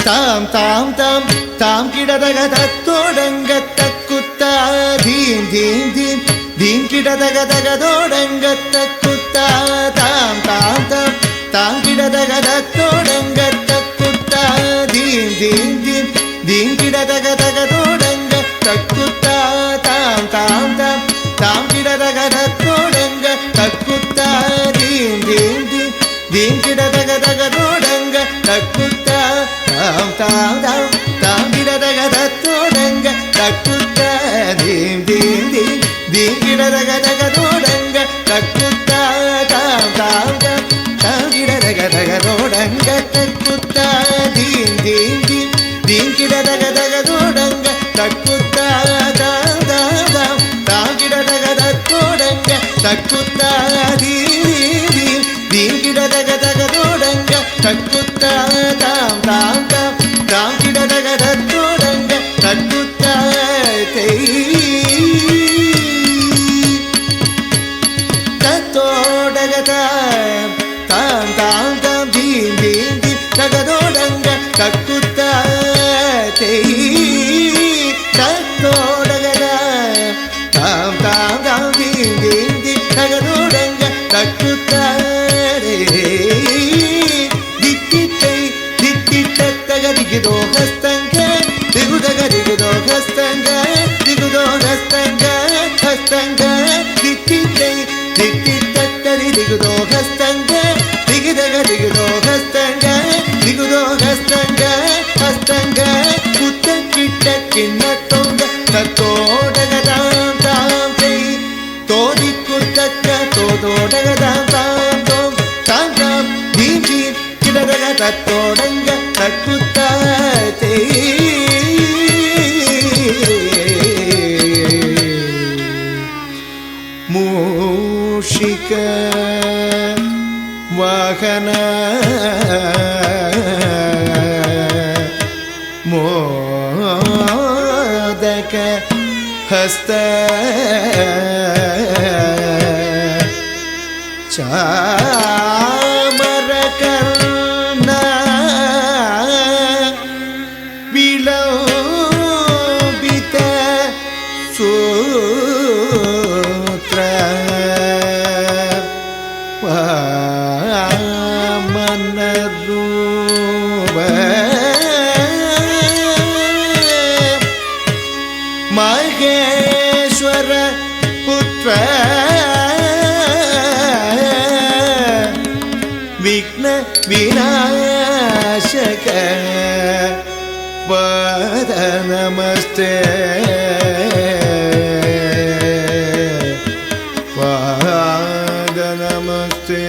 தாம் தாம் தாம் தாம் கிடதக தத்தோடங்க தக்குத்தா தீம் தீம் தீம் தீம் கிடதக தகதோடங்க தக்குத்தா தாம் தாம் தாம் தாம் கிடதக தத்தோடங்க தக்குத்தா தீம் தீம் தீம் தீம் கிடதக தகதோடங்க தக்குத்தா தாம் தாம் தாம் தாம் கிடதக தத்தோடங்க தக்குத்தா தீம் தீம் தீம் தீம் கிடதக தகதோடங்க தக்குத்தா தாம் தாம் தாம் தாம் கிடதக தத்தோடங்க தக்குத்தா தீம் தீம் தீம் தீம் கிடதக தகதோடங்க தக்குத்தா தாம் தாம் தாம் தாம் கிடதக தகதோடங்க தக்குத்தா தீம் தீம் தீம் தீம் கிடதக தகதோடங்க தக்குத்தா தாம் தாம் தாம் தாம் கிடதக தத்தோடங்க தக்குத்தா தீம் தீம் தீம் கிடதக தகதோடங்க தக்குத்தா தாம் தாம் தாம் தாம் கிடதக தத்தோடங்க தக்குத்தா தத்தோடக தாம் தாம் தாம் தாம் தீம் தீம் தீம் தகதோடங்க தக்குத்தா தத்தோடக தாம் தாம் தாம் தீம் தீம் தீம் தகதோடங்க தக்குத்தா ದಿಗಿದೋ ಹಸ್ತಂಗ ದಿಗುದಗ ದಿಗುದೋ ಹಸ್ತಂಗ ದಿಗುದೋ ಹಸ್ತಂಗ ಹಸ್ತಂಗ ದಿತ್ತಿತ್ತೈ ದಿತ್ತಿತ್ತರಿ ದಿಗುದೋ ಹಸ್ತಂಗ ದಿಗಿದಗ ದಿಗುದೋ ಹಸ್ತಂಗ ದಿಗುದೋ ಹಸ್ತಂಗ ಹಸ್ತಂಗ ಕುತ್ತ ಕಿಟ್ಟ ಕಿಣ್ಣ ತೊಂಗ ತೋಡಗ ತಾಂ ತಾಂ ತೈ ತೋದಿ ಕುತ್ತಕ್ಕ ತೋದೋಡಗ ತಾಂ ತಾಂ ತೋಂ ತಾಂ ತಾಂ ದೀಂ ದೀಂ ಕಿಡದಗ ತತ್ತೋಡಂಗ ತಕ್ಕುತ್ತಾ ಮೂಷಿಕ ವಾಹನ ಮೋದಕ ಹಸ್ತ ಚಾಮರ ಕರ್ಣ ವಿಲೋಬಿತ ಸೂತ್ರ ವಾಮನ ರೂಪ ಮಹೇಶ್ವರ ಪುತ್ರ ವಿಘ್ನ ವಿನಾಶಕ ಪಾದ ನಮಸ್ತೆ ಪಾದ ನಮಸ್ತೆ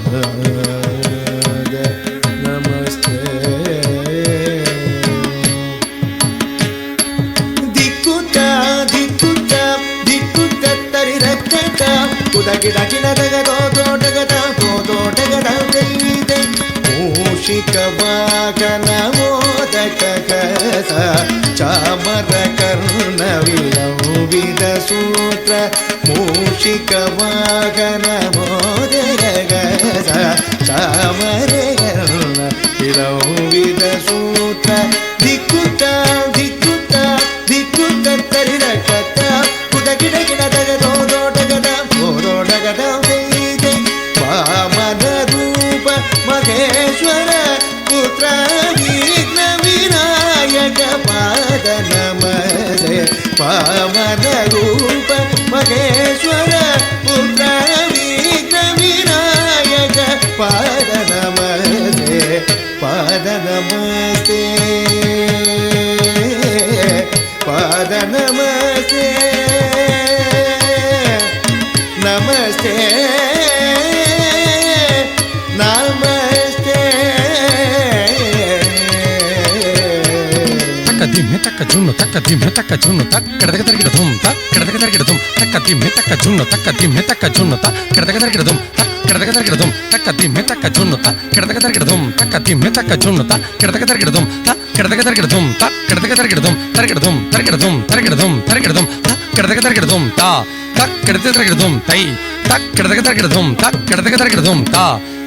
ಪಾದ ನಮಸ್ತೆ ದಿಕ್ಕುತ್ತ ದಿಕ್ಕುತ್ತ ದಿಕ್ಕುತ್ತ ತರಿ ರಕ್ಕಟ ಉದಗಿಡ ಕಿಣದಗದೋ ತೋಟಗದ ತೋಟಗದ ದೈವಿದೆ ಮೂಷಿಕ ವಾಹನ ಮೋದಕ ಕಸ ಚಾಮರ ಕರ್ಣ ವಿಲೋಬಿತ ಸೂತ್ರ ಮೂಷಿಕ ವಾಹನ ಮೋದಕ ಕಸ ಚಾಮರ ಕರ್ಣ ವಿಲೋಬಿತ ಸೂತ್ರ ದಿಕ್ಕುತ್ತ ದಿಕ್ಕುತ್ತ ದಿಕ್ಕುತ್ತ ತರಿ ರಕ್ಕಟ ಉದಗಿಡ ಕಿಣದಗದೋ ತೋಟಗದ ತೋಟಗದ ದೈವಿದೆ ವಾಮನ ರೂಪ ಮಹೇಶ್ವರ ಪುತ್ರ ವಿಘ್ನ ವಿನಾಯಕ ಪಾದ ನಮಸ್ತೆ ವಾಮನ ರೂಪ ಮಹೇಶ್ವರ ಪುತ್ರ ವಿಘ್ನ ವಿನಾಯಕ ಪಾದ ನಮಸ್ತೆ ಪಾದ ನಮಸ್ತೆ ಪಾದ ನಮಸ್ತೆ ನಮಸ್ತೆ ನಮಸ್ತೆ ತಕ್ಕ ದಿಮ್ಮೆ ತಕ್ಕ ಜುಣ್ಣು ತಕ್ಕ ದಿಮ್ಮೆ ತಕ್ಕ ಜುಣ್ಣು ತಕ್ಕ ಕೆಡದಗ ತರಗಿಡ ಧುಮ್ ತಕ್ಕ ಕೆಡದಗ ತರಗಿಡ ಧುಮ್ ತಕ್ಕ ದಿಮ್ಮೆ ತಕ್ಕ ಜುಣ್ಣು ತಕ್ಕ ದಿಮ್ಮೆ ತಕ್ಕ ಜುಣ್ಣು ತಕ್ಕ ಕೆಡದಗ ತರಗಿಡ ಧುಮ್ ತಕ್ಕ ಕೆಡದಗ ತರಗಿಡ ಧುಮ್ ತಕ್ಕ ದಿಮ್ಮೆ ತಕ್ಕ ಜುಣ್ಣು ತಕ್ಕ ಕೆಡದಗ ತರಗಿಡ ಧುಮ್ ತಕ್ಕ ದಿಮ್ಮೆ ತಕ್ಕ ಜುಣ್ಣು ತಕ್ಕ ಕೆಡದಗ ತರಗಿಡ ಧುಮ್ ತಕ್ಕ ಕೆಡದಗ ತರಗಿಡ ಧುಮ್ ತಕ್ಕ ಕೆಡದಗ ತರಗಿಡ ಧುಮ್ ತರಗಿಡ ಧುಮ್ ತರಗಿಡ ಧುಮ್ ತರಗಿಡ ಧುಮ್ ತರಗಿಡ ಧುಮ್ ತಕ್ಕ ಕೆಡದಗ ತರಗಿಡ ಧುಮ್ ತಾ ತಕ್ಕ ಕೆಡದಗ ತರಗಿಡ ಧುಮ್ ತೈ தக்கடதக தரகிடதும் தக்கடதக தரகிடதும் தா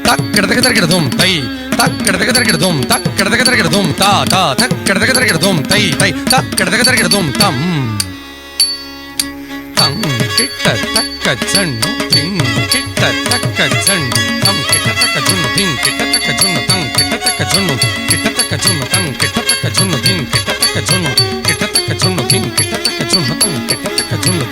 தக்கடதக தரகிடதும் தை தக்கடதக தரகிடதும் தக்கடதக தரகிடதும் தா தா தக்கடதக தரகிடதும் தை தை தக்கடதக தரகிடதும் தம் தம் கிட்ட தக்க ஜன்னு திங் கிட்ட தக்க ஜன் தம் கிட்ட தக்க ஜன்னு திங் கிட்ட தக்க ஜன்னு தம் கிட்ட தக்க ஜன்னு கிட்ட தக்க ஜன்னு தம் கிட்ட தக்க ஜன்னு திங் கிட்ட தக்க ஜன்னு கிட்ட தக்க ஜன்னு திங் கிட்ட தக்க ஜன்னு தம் கிட்ட தக்க ஜன்னு